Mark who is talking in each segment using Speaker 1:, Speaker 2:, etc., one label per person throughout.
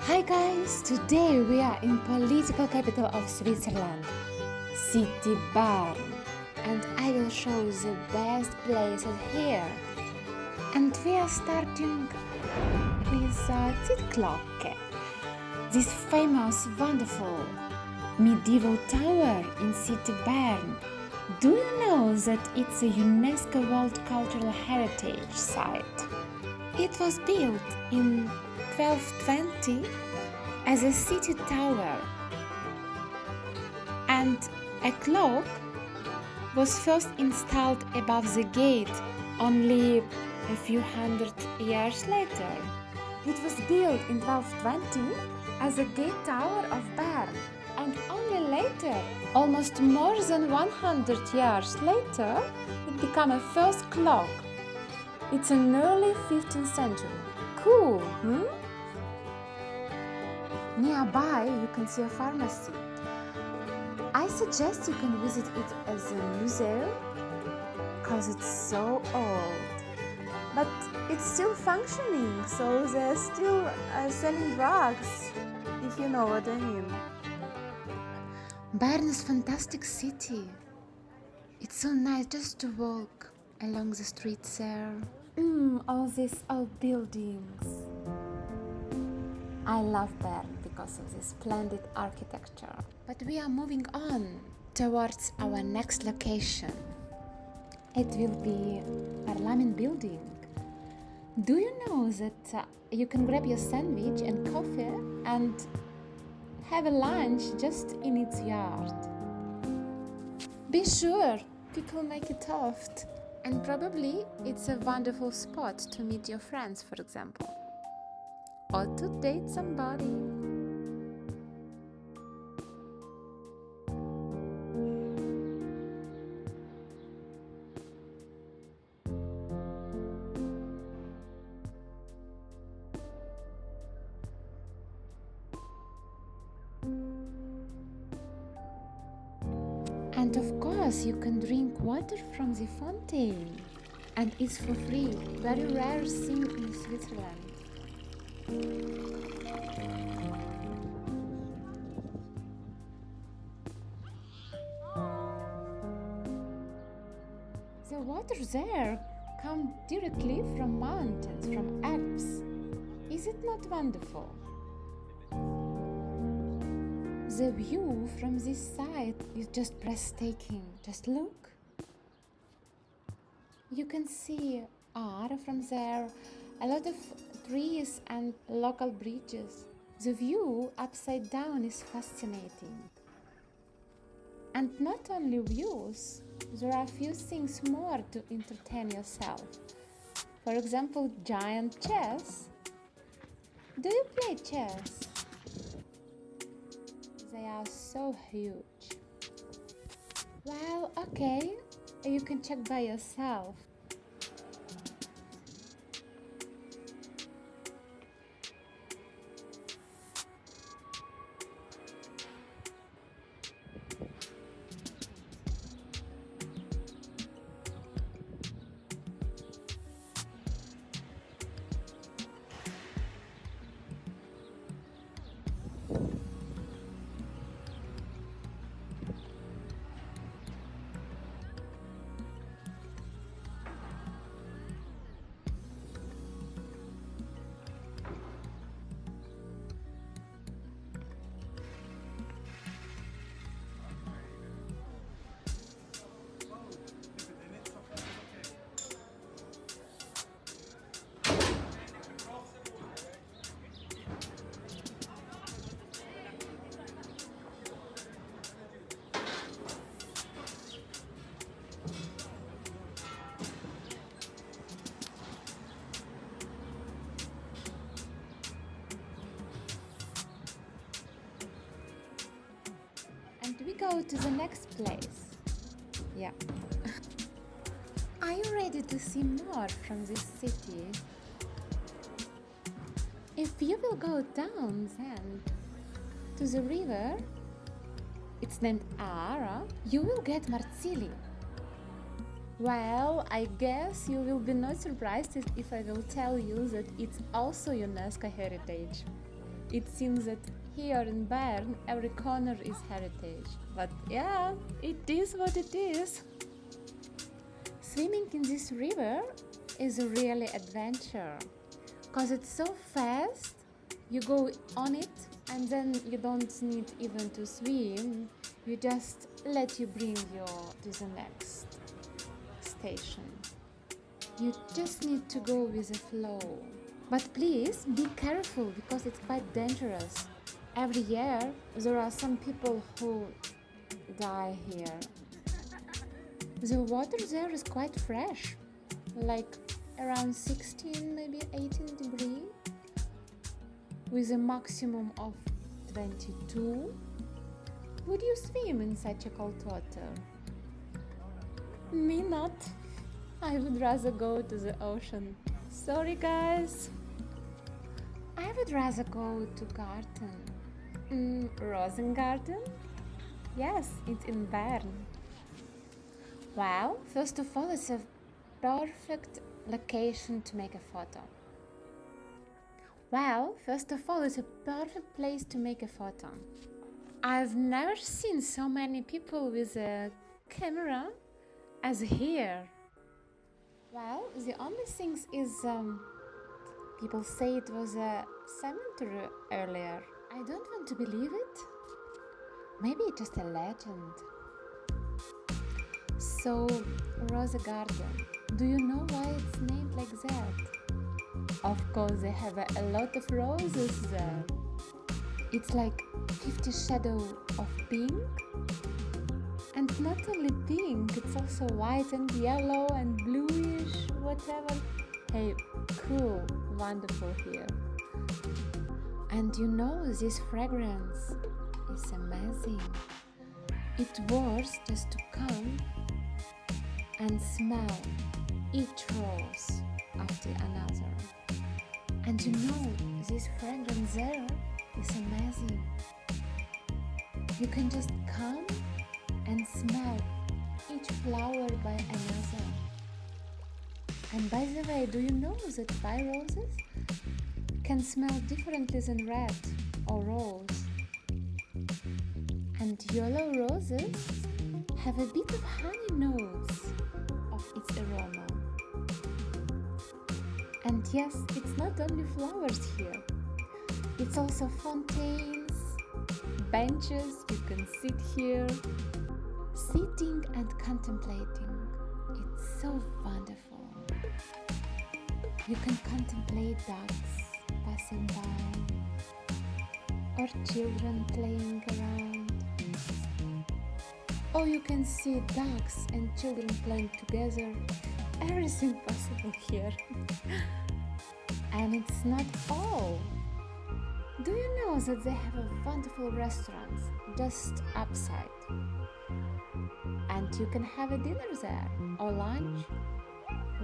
Speaker 1: Hi guys, today we are in political capital of Switzerland, city Bern, and I will show the best places here. And we are starting with Zytglogge, this famous, wonderful medieval tower in city Bern. Do you know that it's a UNESCO World Cultural Heritage Site? It was built in 1220 as a city tower, and a clock was first installed above the gate only a few hundred years later. It was built in 1220 as a gate tower of Bern, and only later, almost more than 100 years later, it became a first clock. It's an early 15th century. Cool, Nearby, you can see a pharmacy. I suggest you can visit it as a museum because it's so old. But it's still functioning, so they're still selling drugs, if you know what I mean. Bern is a fantastic city. It's so nice just to walk along the streets there. All these old buildings. I love Bern because of this splendid architecture. But we are moving on towards our next location. It will be Lamin Building. Do you know that you can grab your sandwich and coffee and have a lunch just in its yard? Be sure people make it oft, and probably it's a wonderful spot to meet your friends, for example, or to date somebody. And of course, you can drink water from the fountain, and it's for free. Very rare thing in Switzerland. The water there comes directly from mountains, from Alps. Is it not wonderful? The view from this side is just breathtaking. Just look. You can see Aare from there, a lot of trees and local bridges. The view upside down is fascinating. And not only views, there are a few things more to entertain yourself. For example, giant chess. Do you play chess? They are so huge. Well, okay, you can check by yourself. We go to the next place. Yeah. Are you ready to see more from this city? If you will go down then to the river, it's named Aare, you will get Marzili. Well, I guess you will be not surprised if I will tell you that it's also UNESCO heritage. It seems that here in Bern, every corner is heritage. But yeah, it is what it is. Swimming in this river is a really adventure. Because it's so fast, you go on it and then you don't need even to swim. You just let you bring you to the next station. You just need to go with the flow. But please be careful because it's quite dangerous. Every year there are some people who die here. The water there is quite fresh, like around 16, maybe 18 degrees, with a maximum of 22. Would you swim in such a cold water? Me not. I would rather go to the ocean. Sorry guys. I would rather go to garden. Rosengarten? Yes, it's in Bern. Well, first of all, it's a perfect location to make a photo. It's a perfect place to make a photo. I've never seen so many people with a camera as here. Well, the only thing is people say it was a cemetery earlier. I don't want to believe it. Maybe it's just a legend. So, Rosa Garden, do you know why it's named like that? Of course, they have a lot of roses there. It's like 50 shadows of pink. And not only pink, it's also white and yellow and bluish, whatever. Hey, cool, wonderful here. And you know, this fragrance is amazing. It was just to come and smell each rose after another. And you know, this fragrance there is amazing. You can just come and smell each flower by another. And by the way, do you know that white roses can smell differently than red or rose? And yellow roses have a bit of honey notes of its aroma. And yes, it's not only flowers here. It's also fountains, benches, you can sit here. Sitting and contemplating, it's so wonderful. You can contemplate ducks passing by, or children playing around. Or you can see ducks and children playing together. Everything possible here. And it's not all. Do you know that they have a wonderful restaurant just upside? And you can have a dinner there or lunch.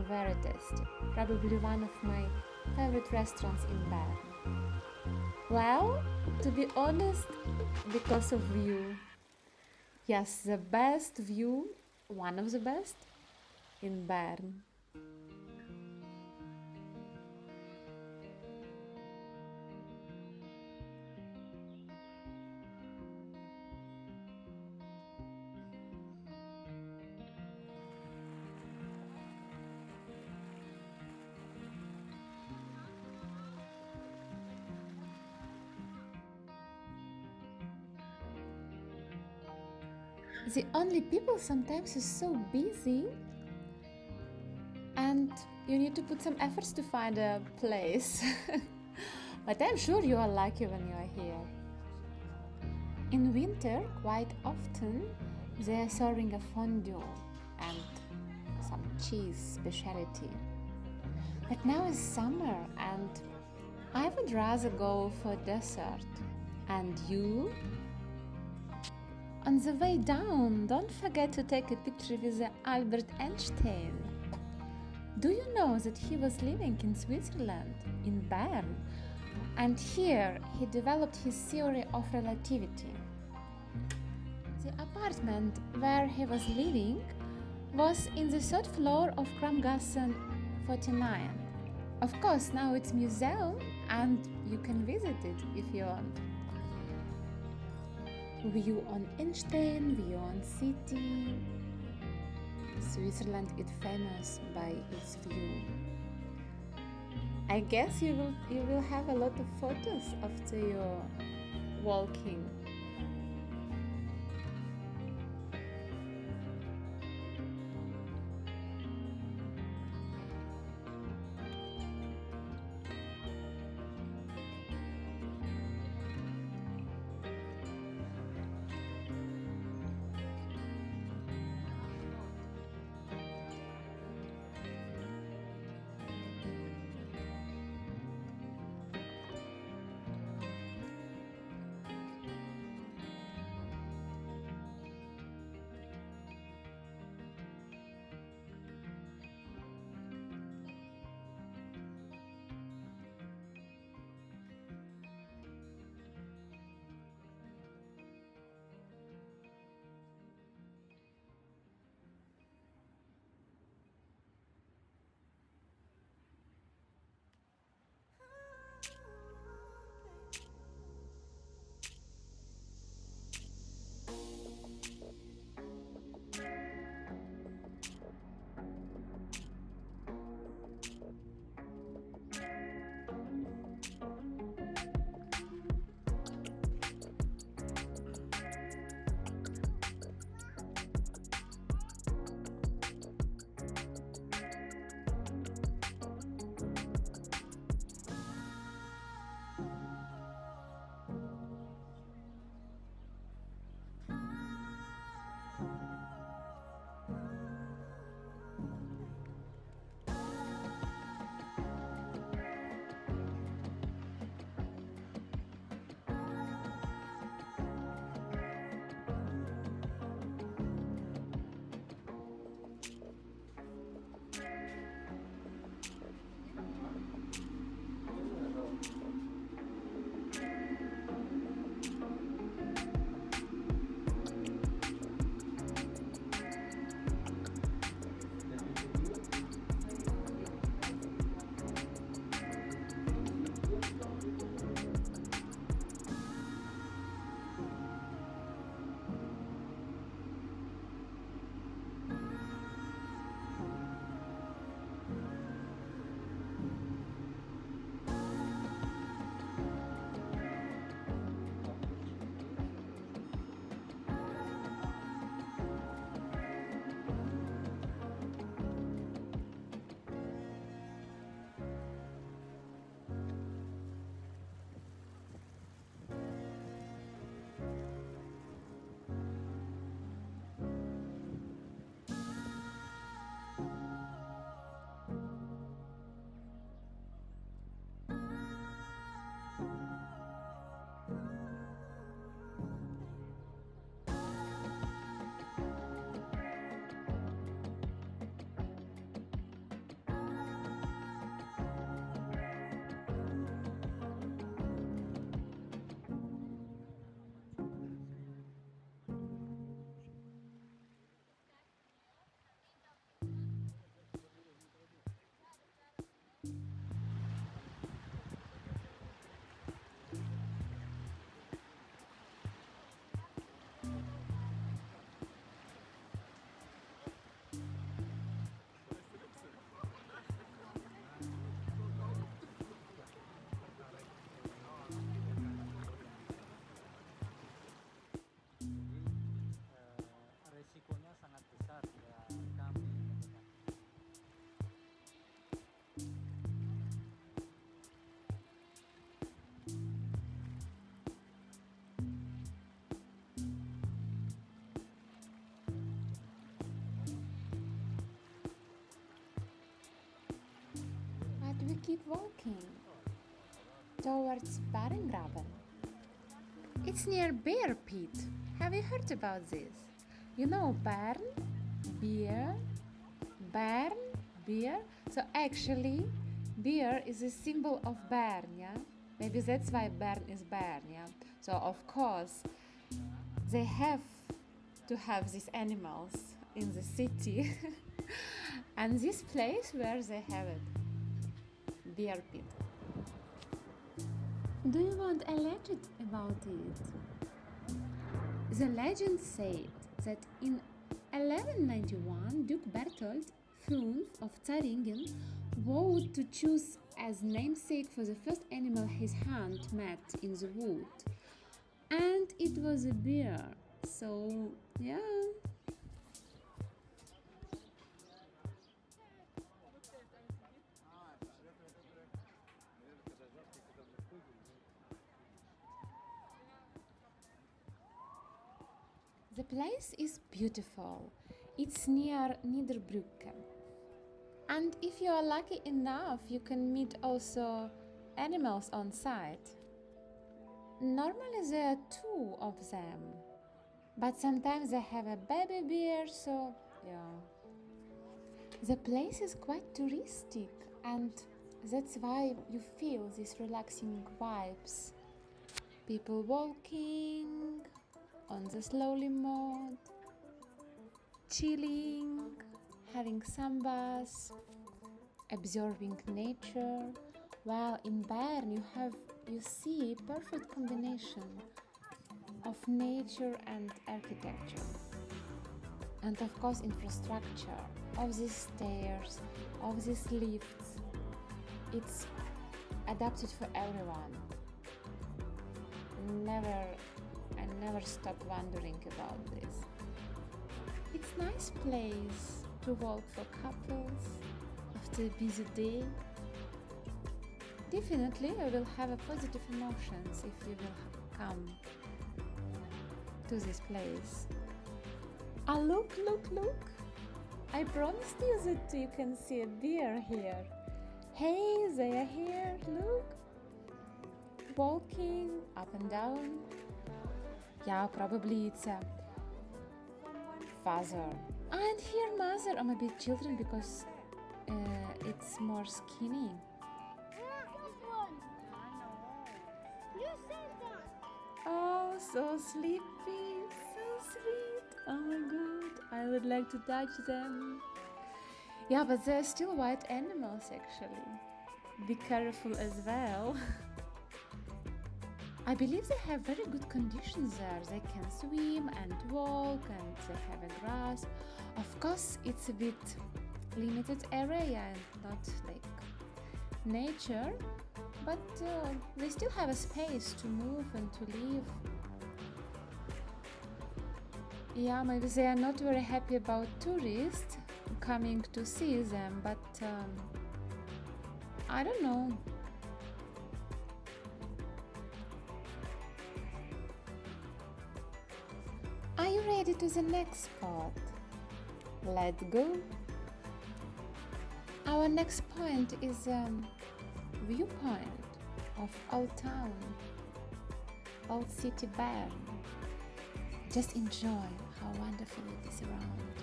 Speaker 1: Very tasty. Probably one of my favorite restaurants in Bern. Well, to be honest, because of view. Yes, the best view, one of the best, in Bern. The only people sometimes is so busy and you need to put some efforts to find a place. But I'm sure you are lucky when you are here. In winter, quite often, they are serving a fondue and some cheese specialty. But now is summer and I would rather go for dessert. And you? On the way down, don't forget to take a picture with Albert Einstein. Do you know that he was living in Switzerland, in Bern? And here he developed his theory of relativity. The apartment where he was living was in the third floor of Kramgassen 49. Of course, now it's museum, and you can visit it if you want. View on Einstein, view on city. Switzerland is famous by its view. I guess you will have a lot of photos after your walking. We keep walking towards Bern Tower. It's near Bearpit. Have you heard about this? You know Bern, beer, Bern, beer. So actually, beer is a symbol of Bern, yeah? Maybe that's why Bern is Bern, yeah? So of course, they have to have these animals in the city. And this place where they have it, Bearpit. Do you want a legend about it? The legend said that in 1191 Duke Berthold Fünf of Zähringen vowed to choose as namesake for the first animal his hand met in the wood. And it was a bear, so yeah. The place is beautiful. It's near Niederbrücke. And if you are lucky enough, you can meet also animals on site. Normally there are two of them, but sometimes they have a baby bear, so yeah. The place is quite touristic, and that's why you feel these relaxing vibes. People walking on the slowly mode, chilling, having some baths, observing nature, while in Bern you see perfect combination of nature and architecture, and of course infrastructure, of these stairs, of these lifts. It's adapted for everyone. I never stop wondering about this. It's a nice place to walk for couples after a busy day. Definitely you will have a positive emotions if you will come to this place. Ah, look! I promised you that you can see a bear here. Hey, they are here, look! Walking up and down. Yeah, probably it's a father. And here mother, or maybe children, because it's more skinny. Oh, so sleepy, so sweet. Oh my god, I would like to touch them. Yeah, but they're still wild animals actually. Be careful as well. I believe they have very good conditions there. They can swim and walk, and they have a grass. Of course, it's a bit limited area and not like nature, but they still have a space to move and to live. Yeah, maybe they are not very happy about tourists coming to see them, but I don't know. Are you ready to the next spot? Let's go! Our next point is a viewpoint of Old Town, Old City Bern. Just enjoy how wonderful it is around.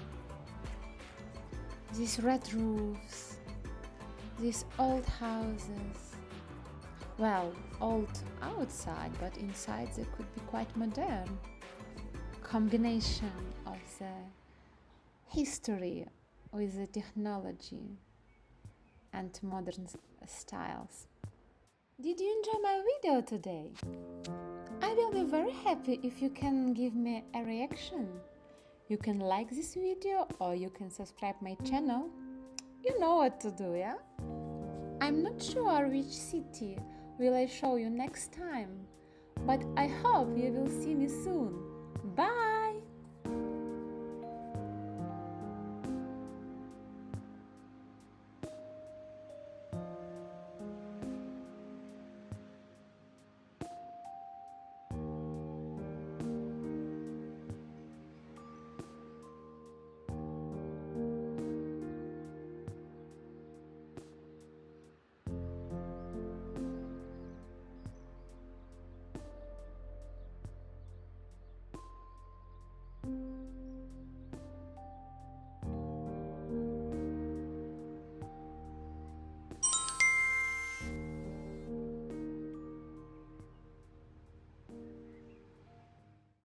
Speaker 1: These red roofs, these old houses. Well, old outside, but inside they could be quite modern. Combination of the history with the technology and modern styles. Did you enjoy my video today? I will be very happy if you can give me a reaction. You can like this video or you can subscribe my channel. You know what to do, yeah? I'm not sure which city will I show you next time, but I hope you will see me soon. Bye!